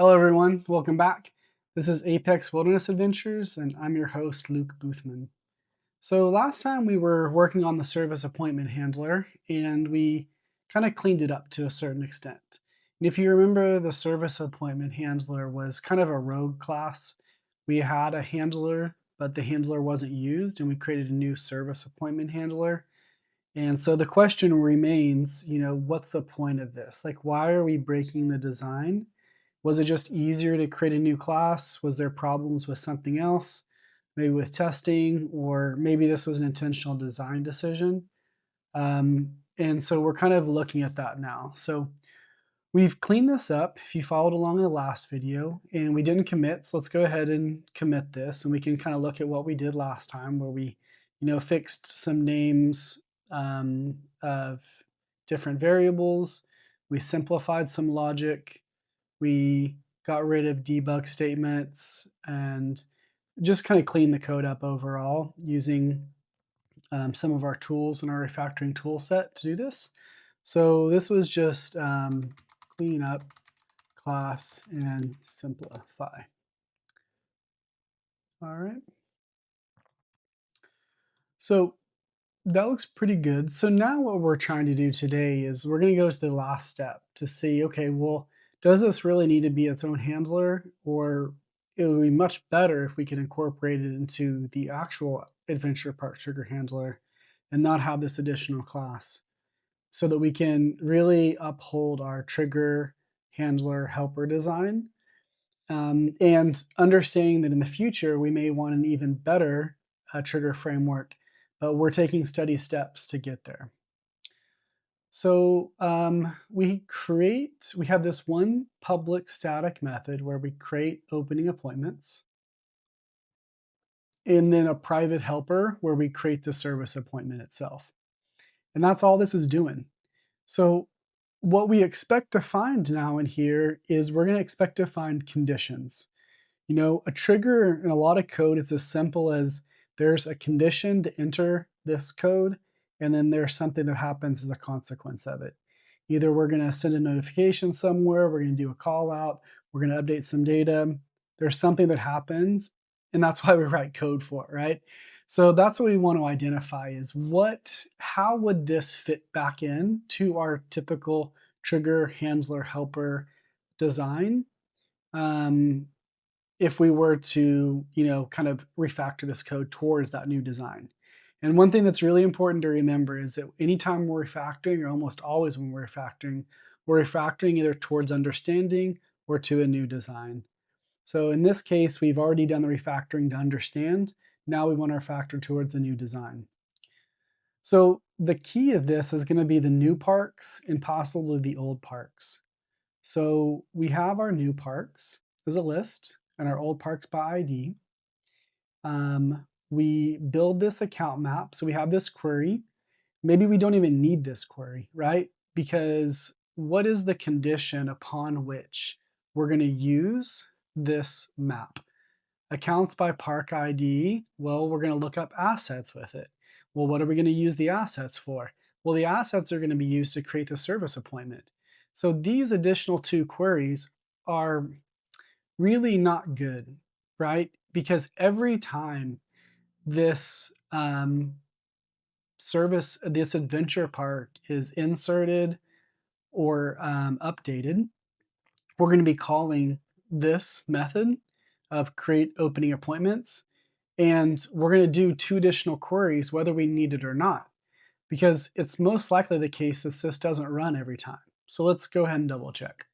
Hello everyone, welcome back. This is Apex Wilderness Adventures and I'm your host Luke Boothman. So last time we were working on the service appointment handler and we kind of cleaned it up to a certain extent. And if you remember, the service appointment handler was kind of a rogue class. We had a handler, but the handler wasn't used and we created a new service appointment handler. And so the question remains, what's the point of this? Like, why are we breaking the design? Was it just easier to create a new class? Was there problems with something else? Maybe with testing, or maybe this was an intentional design decision. And so we're kind of looking at that now. So we've cleaned this up if you followed along in the last video, and we didn't commit. So let's go ahead and commit this, and we can kind of look at what we did last time where we, fixed some names of different variables. We simplified some logic. We got rid of debug statements and just kind of cleaned the code up overall using some of our tools in our refactoring tool set to do this. So this was just clean up, class, and simplify. All right. So that looks pretty good. So now what we're trying to do today is we're going to go to the last step to see, okay, well, does this really need to be its own handler, or it would be much better if we could incorporate it into the actual adventure park trigger handler and not have this additional class so that we can really uphold our trigger handler helper design, and understanding that in the future we may want an even better trigger framework, but we're taking steady steps to get there. So we have this one public static method where we create opening appointments, and then a private helper where we create the service appointment itself. And that's all this is doing. So what we expect to find now in here is we're going to expect to find conditions. A trigger in a lot of code, it's as simple as there's a condition to enter this code, and then there's something that happens as a consequence of it. Either we're going to send a notification somewhere, we're going to do a call out, we're going to update some data. There's something that happens, and that's why we write code for it, right? So that's what we want to identify is how would this fit back in to our typical trigger handler helper design? If we were to, kind of refactor this code towards that new design. And one thing that's really important to remember is that anytime we're refactoring, or almost always when we're refactoring either towards understanding or to a new design. So in this case, we've already done the refactoring to understand. Now we want to refactor towards a new design. So the key of this is going to be the new parks and possibly the old parks. So we have our new parks as a list and our old parks by ID. We build this account map. So we have this query. Maybe we don't even need this query, right? Because what is the condition upon which we're going to use this map? Accounts by park ID, well, we're going to look up assets with it. Well, what are we going to use the assets for? Well, the assets are going to be used to create the service appointment. So these additional two queries are really not good, right? Because every time this this adventure park is inserted or updated, we're going to be calling this method of create opening appointments. And we're going to do two additional queries whether we need it or not, because it's most likely the case that this doesn't run every time. So let's go ahead and double check.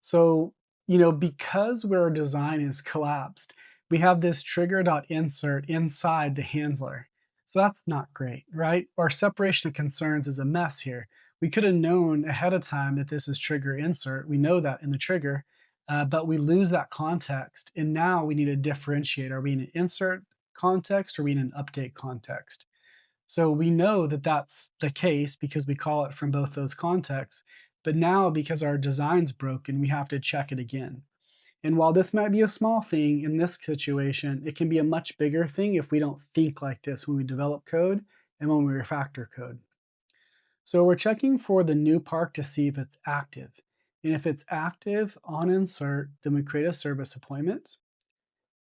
So, because where our design is collapsed, we have this trigger.insert inside the handler. So that's not great, right? Our separation of concerns is a mess here. We could have known ahead of time that this is trigger insert. We know that in the trigger, but we lose that context. And now we need to differentiate. Are we in an insert context or are we in an update context? So we know that that's the case because we call it from both those contexts. But now, because our design's broken, we have to check it again. And while this might be a small thing in this situation, it can be a much bigger thing if we don't think like this when we develop code and when we refactor code. So we're checking for the new park to see if it's active. And if it's active on insert, then we create a service appointment.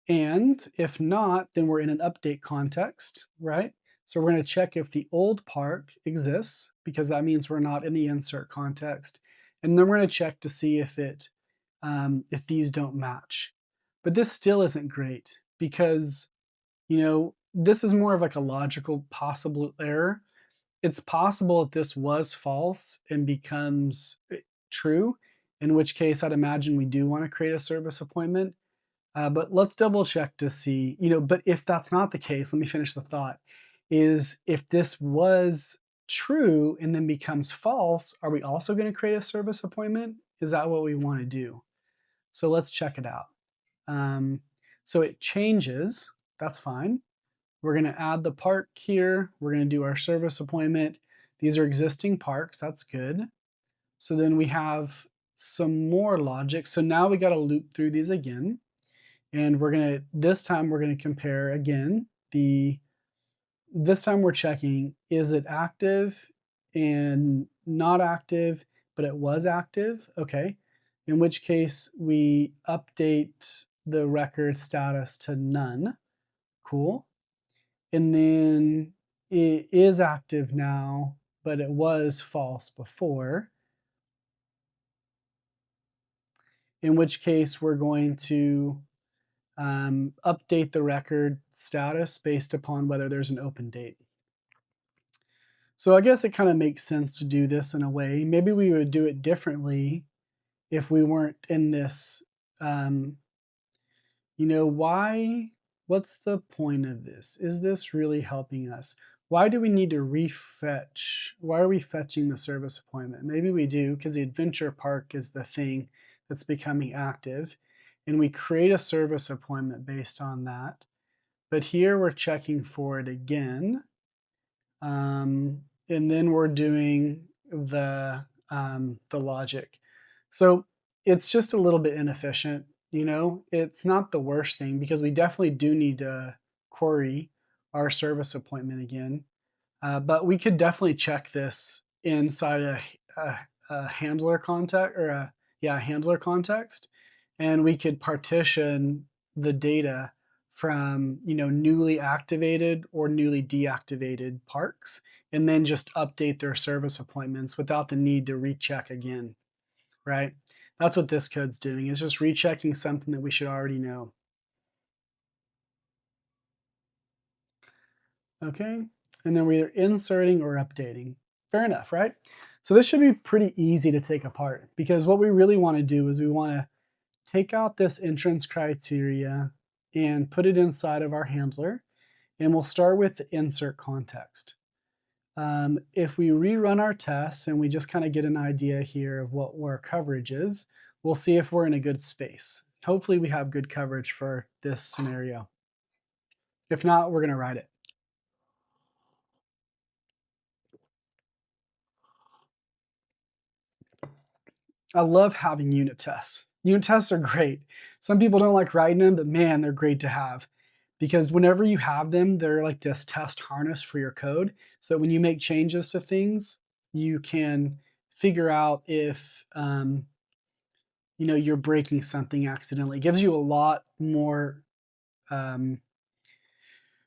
And if not, then we're in an update context, right? So we're going to check if the old park exists, because that means we're not in the insert context. And then we're going to check to see if these don't match. But this still isn't great because, this is more of like a logical possible error. It's possible that this was false and becomes true, in which case I'd imagine we do want to create a service appointment. But let's double check to see, but if that's not the case, let me finish the thought, is if this was true and then becomes false, are we also going to create a service appointment? Is that what we want to do? So let's check it out. So it changes, that's fine. We're going to add the park here. We're going to do our service appointment. These are existing parks, that's good. So then we have some more logic. So now we got to loop through these again. And this time we're going to compare again. This time we're checking, is it active and not active, but it was active? Okay. In which case we update the record status to none. Cool. And then it is active now, but it was false before. In which case we're going to update the record status based upon whether there's an open date. So I guess it kind of makes sense to do this in a way. Maybe we would do it differently if we weren't in this, why, what's the point of this? Is this really helping us? Why do we need to refetch? Why are we fetching the service appointment? Maybe we do because the adventure park is the thing that's becoming active, and we create a service appointment based on that. But here we're checking for it again. And then we're doing the logic. So it's just a little bit inefficient. It's not the worst thing because we definitely do need to query our service appointment again. But we could definitely check this inside a handler context or a handler context, and we could partition the data from newly activated or newly deactivated parks, and then just update their service appointments without the need to recheck again, right? That's what this code's doing. It's just rechecking something that we should already know. Okay, and then we're either inserting or updating. Fair enough, right? So this should be pretty easy to take apart because what we really want to do is we want to take out this entrance criteria and put it inside of our handler, and we'll start with the insert context. If we rerun our tests and we just kind of get an idea here of what our coverage is, we'll see if we're in a good space. Hopefully we have good coverage for this scenario. If not, we're going to write it. I love having unit tests. Unit tests are great. Some people don't like writing them, but man, they're great to have. Because whenever you have them, they're like this test harness for your code. So that when you make changes to things, you can figure out if you're breaking something accidentally. It gives you a lot more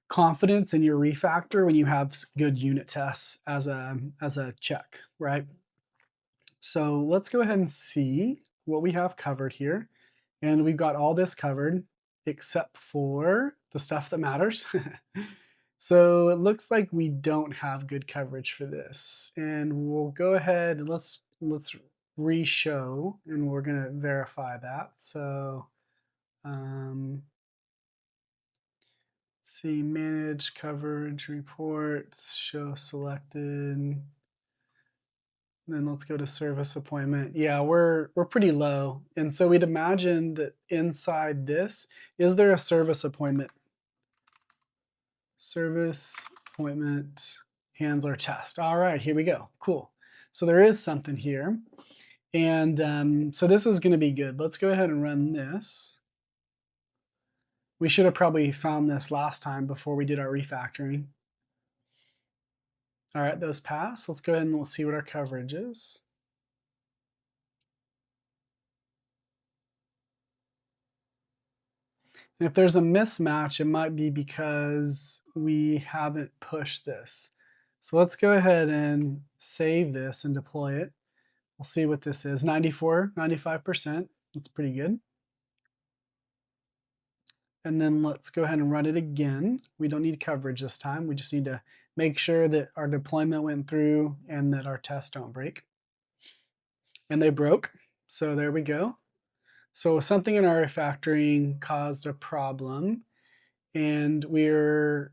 confidence in your refactor when you have good unit tests as a check, right? So let's go ahead and see what we have covered here. And we've got all this covered except for the stuff that matters. So it looks like we don't have good coverage for this. And we'll go ahead and let's re-show, and we're going to verify that. So let's see, manage coverage reports, show selected. Then let's go to service appointment. Yeah, we're pretty low. And so we'd imagine that inside this, is there a service appointment? Service appointment handler test. All right, here we go. Cool. So there is something here. And so this is going to be good. Let's go ahead and run this. We should have probably found this last time before we did our refactoring. All right, those pass. Let's go ahead and we'll see what our coverage is. If there's a mismatch, it might be because we haven't pushed this. So let's go ahead and save this and deploy it. We'll see what this is. 94, 95%. That's pretty good. And then let's go ahead and run it again. We don't need coverage this time. We just need to make sure that our deployment went through and that our tests don't break. And they broke. So there we go. So something in our refactoring caused a problem, and we're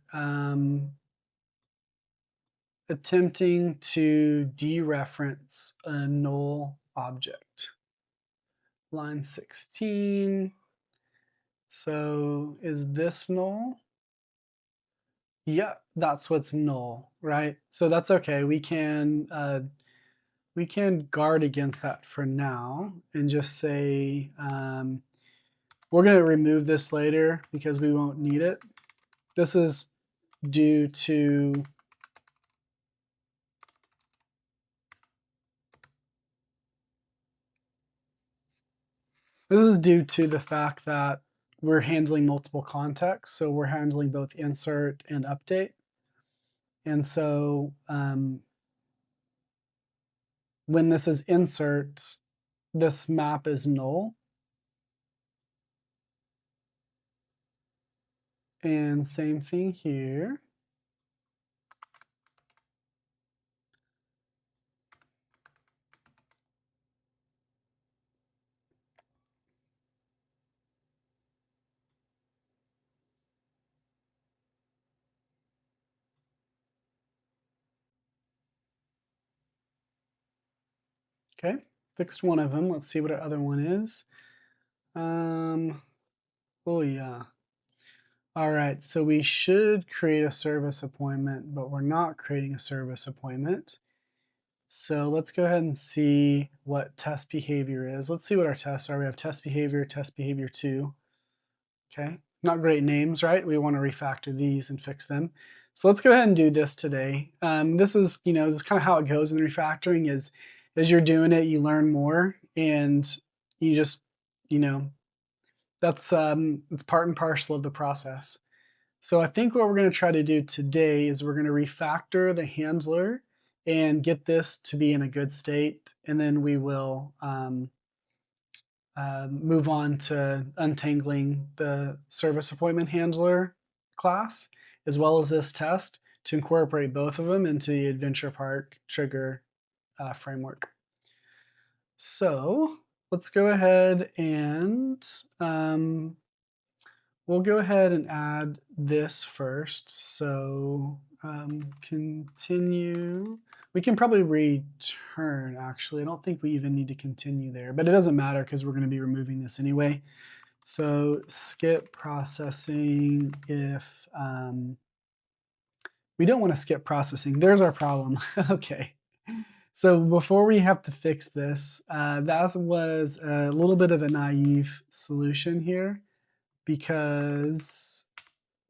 attempting to dereference a null object. Line 16. So is this null? Yeah, that's what's null, right? So that's okay. We can guard against that for now and just say we're going to remove this later because we won't need it. This is due to the fact that we're handling multiple contexts. So we're handling both insert and update. And so when this is insert, this map is null. And same thing here. Okay, fixed one of them. Let's see what our other one is. Oh yeah. All right, so we should create a service appointment, but we're not creating a service appointment. So let's go ahead and see what test behavior is. Let's see what our tests are. We have test behavior 2. Okay, not great names, right? We want to refactor these and fix them. So let's go ahead and do this today. This is, this is kind of how it goes in refactoring is as you're doing it, you learn more and you just, that's it's part and parcel of the process. So I think what we're going to try to do today is we're going to refactor the handler and get this to be in a good state, and then we will move on to untangling the service appointment handler class, as well as this test to incorporate both of them into the Adventure Park trigger framework. So let's go ahead and we'll go ahead and add this first. So continue. We can probably return, actually. I don't think we even need to continue there, but it doesn't matter because we're going to be removing this anyway. So skip processing if we don't want to skip processing. There's our problem. Okay. So before we have to fix this, that was a little bit of a naive solution here, because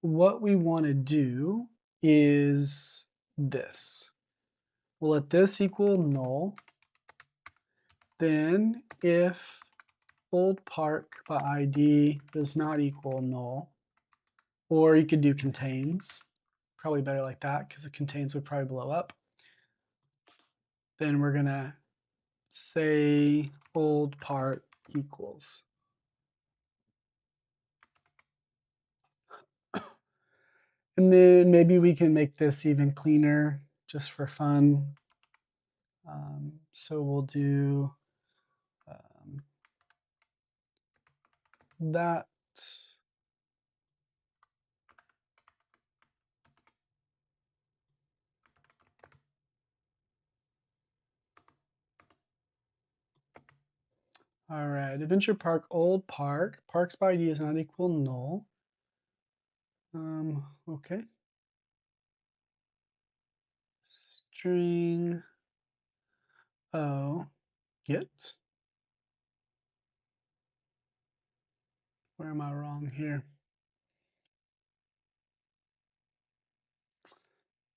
what we want to do is this. We'll let this equal null. Then if old park by ID does not equal null, or you could do contains, probably better like that because the contains would probably blow up. Then we're going to say old part equals. And then maybe we can make this even cleaner just for fun. So we'll do that. All right, Adventure Park, old park. Parks by ID is not equal null. Okay. String O get. Where am I wrong here?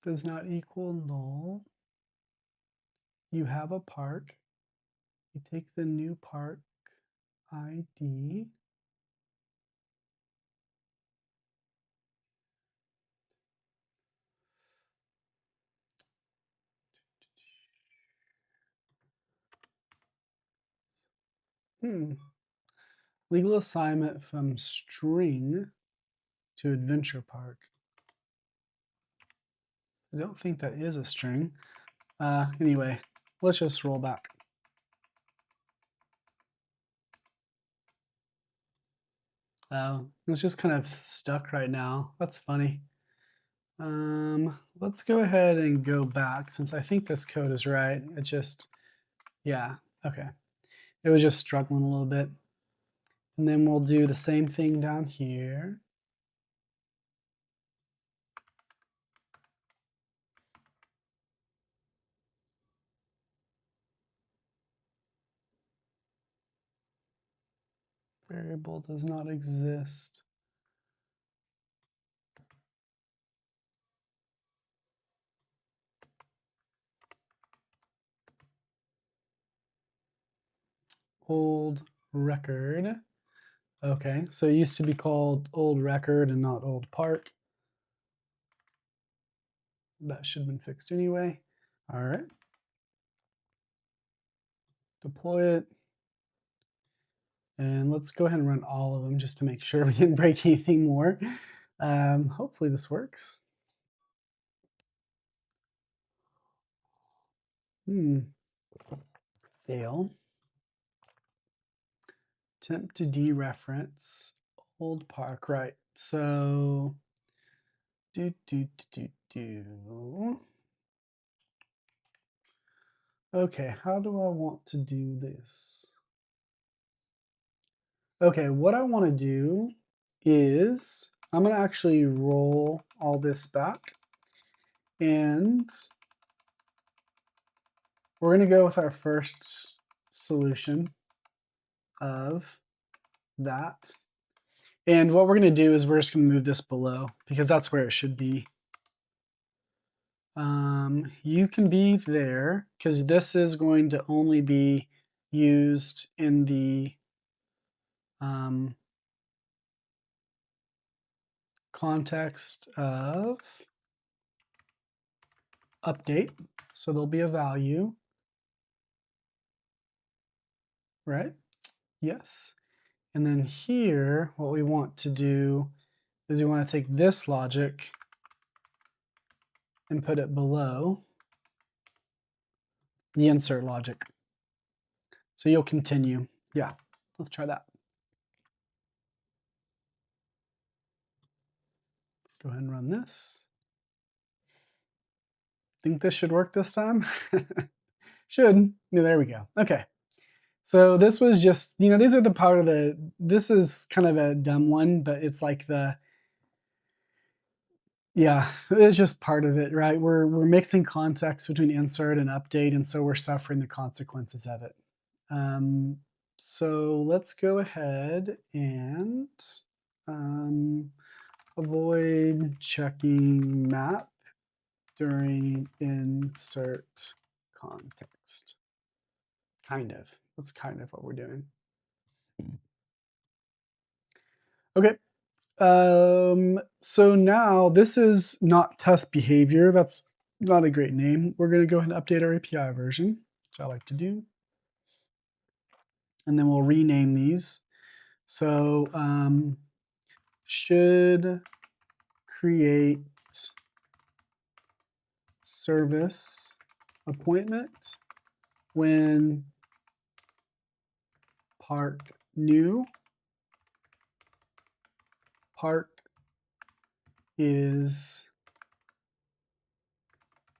Does not equal null. You have a park. You take the new park ID. Legal assignment from string to adventure park. I don't think that is a string. Anyway, let's just roll back. It's just kind of stuck right now. That's funny. Let's go ahead and go back since I think this code is right. It just, yeah, okay. It was just struggling a little bit. And then we'll do the same thing down here. Variable does not exist. Old record. Okay, so it used to be called old record and not old park. That should have been fixed anyway. All right. Deploy it. And let's go ahead and run all of them just to make sure we didn't break anything more. Hopefully this works. Fail. Attempt to dereference old park, right? So Okay, how do I want to do this? Okay, what I want to do is I'm going to actually roll all this back, and we're going to go with our first solution of that. And what we're going to do is we're just going to move this below because that's where it should be. You can be there because this is going to only be used in the context of update. So there'll be a value, right? Yes. And then here, what we want to do is we want to take this logic and put it below the insert logic. So you'll continue. Yeah, let's try that. Go ahead and run this. Think this should work this time? Should. Yeah, there we go. Okay. So this was just, these are the part of this is kind of a dumb one, but it's like it's just part of it, right? We're mixing context between insert and update, and so we're suffering the consequences of it. So let's go ahead and avoid checking map during insert context. Kind of. That's kind of what we're doing. Okay. So now this is not test behavior. That's not a great name. We're going to go ahead and update our API version, which I like to do. And then we'll rename these. So should create service appointment when park new, park is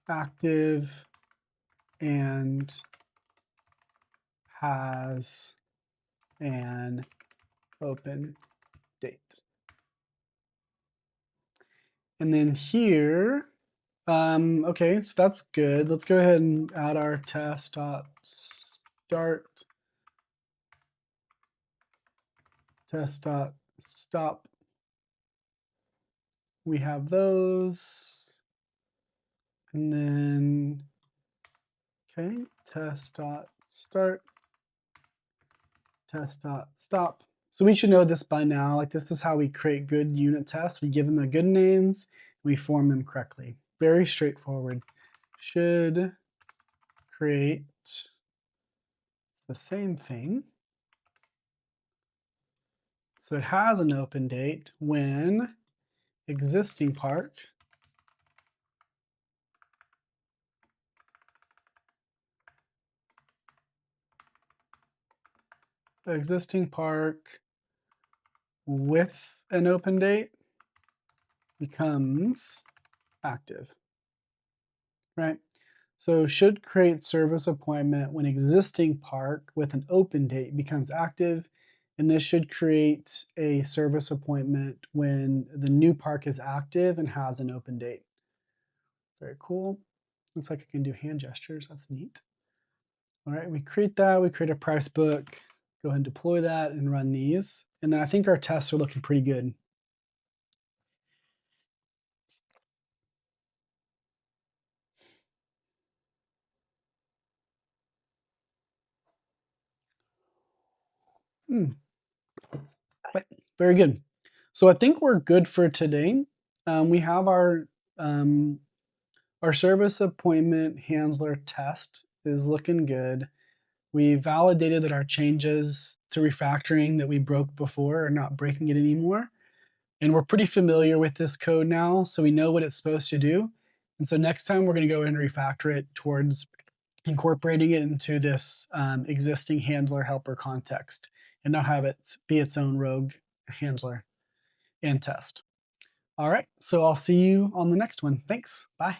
active and has an open date. And then here, okay, so that's good. Let's go ahead and add our test.start, test.stop. We have those. And then, okay, test.start, test.stop. So we should know this by now. Like, this is how we create good unit tests. We give them the good names, we form them correctly. Very straightforward. Should create the same thing So it has an open date when existing park with an open date becomes active, right? So should create service appointment when existing park with an open date becomes active, and this should create a service appointment when the new park is active and has an open date. Very cool. Looks like I can do hand gestures. That's neat. All right, we create that. We create a price book. Go ahead and deploy that and run these. And then I think our tests are looking pretty good. Mm, very good. So I think we're good for today. We have our service appointment handler test is looking good. We validated that our changes to refactoring that we broke before are not breaking it anymore. And we're pretty familiar with this code now, so we know what it's supposed to do. And so next time we're going to go in and refactor it towards incorporating it into this existing handler helper context and not have it be its own rogue handler and test. All right, so I'll see you on the next one. Thanks. Bye.